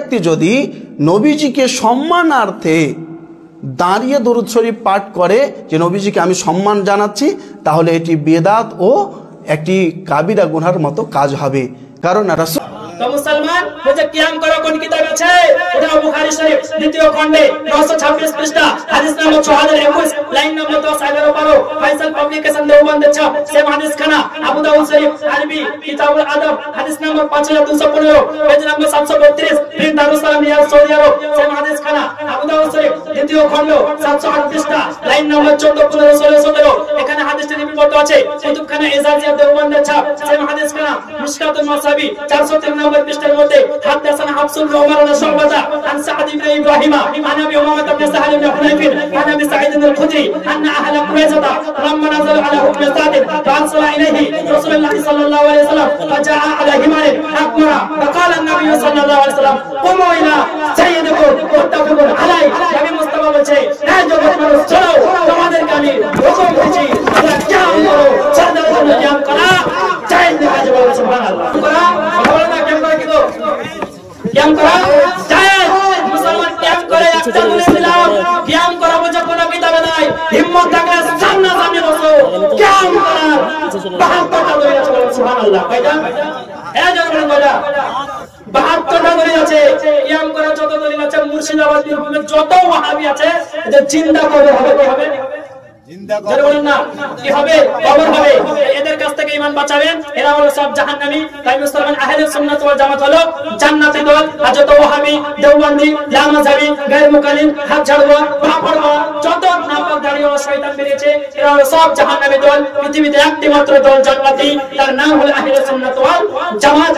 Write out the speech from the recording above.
ব্যক্তি যদি নবীজিকে সম্মানার্থে দাঁড়িয়ে দরুদ শরীফ পাঠ করে যে নবীজিকে আমি সম্মান জানাচ্ছি, তাহলে এটি বেদাত ও একটি কাবিরা গুনার মতো কাজ হবে। কারণ রাসূল তো মুসলমান মুঝে কিয়াম করো কোন কিতাব আছে? এটা বুখারী শরীফ দ্বিতীয় খণ্ডে 926 পৃষ্ঠা হাদিস নম্বর 6021 লাইন নম্বর 10 11 12 ফাইসাল পাবলিকেশন দেওবন্দ 6 সেম হাদিস খানা আবু দাউদ শরীফ আরবি কিতাবুল আদব হাদিস নম্বর 5215 পেজ নম্বর 732 print Darussalam Riyadh Saudi Arab same হাদিস খানা আবু দাউদ শরীফ দ্বিতীয় খণ্ড 708 পৃষ্ঠা লাইন নম্বর 14 15 16 17 এখানে হাদিসটি লিপিবদ্ধ আছে কুতুবখানা এজাজিয়া দেওবন্দ 6 সেম হাদিস খানা মুশকাতুল মাসাবি 403 পৃষ্ঠার মধ্যে হাদাসানা হাফসুল রহমান শাবাতা আন সাদ ইবনে ইব্রাহিম আন আবি উমামা ইবনে সাহাল ইবনে হুনাইফিন আন আবি সাঈদ আল-খুদরি আন আহলা কুরাইজা লাম্মা নাযাল আলা হুকম সাদ ফাসলা ইলাইহি রাসূলুল্লাহ সাল্লাল্লাহু আলাইহি ওয়াসাল্লাম ফাজা আলা হিমার আকবরা ফাকাল an-nabiy সাল্লাল্লাহু আলাইহি ওয়াসাল্লাম কুমু ইলা সাইয়্যিদিকুম ওয়াত্তাকুন আলাই। নবী মুস্তাফা বলেছে এই জগৎ মানুষ চলো তোমাদেরকে আমি হুকুম দিচ্ছি তোমরা কিয়াম করো, সরদারের জন্য কিয়াম করা জায়েজ দেখা যাবে। সুবহানাল্লাহ করা কিয়াম করা জায়েজ। মুসলমান কিয়াম করে একটা বলে দিলাম, কিয়াম করা বুঝে কোনো কিতাবে নাই। হিম্মত থাকলে সামনে বসো, কিয়াম করা 72টা দলিল আছে। সুবহানাল্লাহ কয়টা? এই জন্য বলা 72টা দলিল আছে। কিয়াম করা যত দলিল আছে মুর্শিদাবাদ বীরভূমের যত ওয়াহাবি আছে এদের জিন্দা কবর হবে। কি হবে? যারা বলেন না কি হবে? কবর হবে। এদের কাছ থেকে ঈমান বাঁচাবেন, এরা হলো সব জাহান্নামী। তাই মুসলমান আহলে সুন্নাত ওয়াল জামাত হলো জান্নাতি দল। আর যত ওয়াহাবি, দেওবন্দি, লামাজাবি, গায়র মুকাল্লিম, হাত ঝাড়ুয়া, পাপড়ওয়া, যত নাপাক দাড়ি ও শয়তান বেরিয়েছে এরা হলো সব জাহান্নামী দল। পৃথিবীতে একটি মাত্র দল জান্নাতি, তার নাম হলো আহলে সুন্নাত ওয়াল জামাত।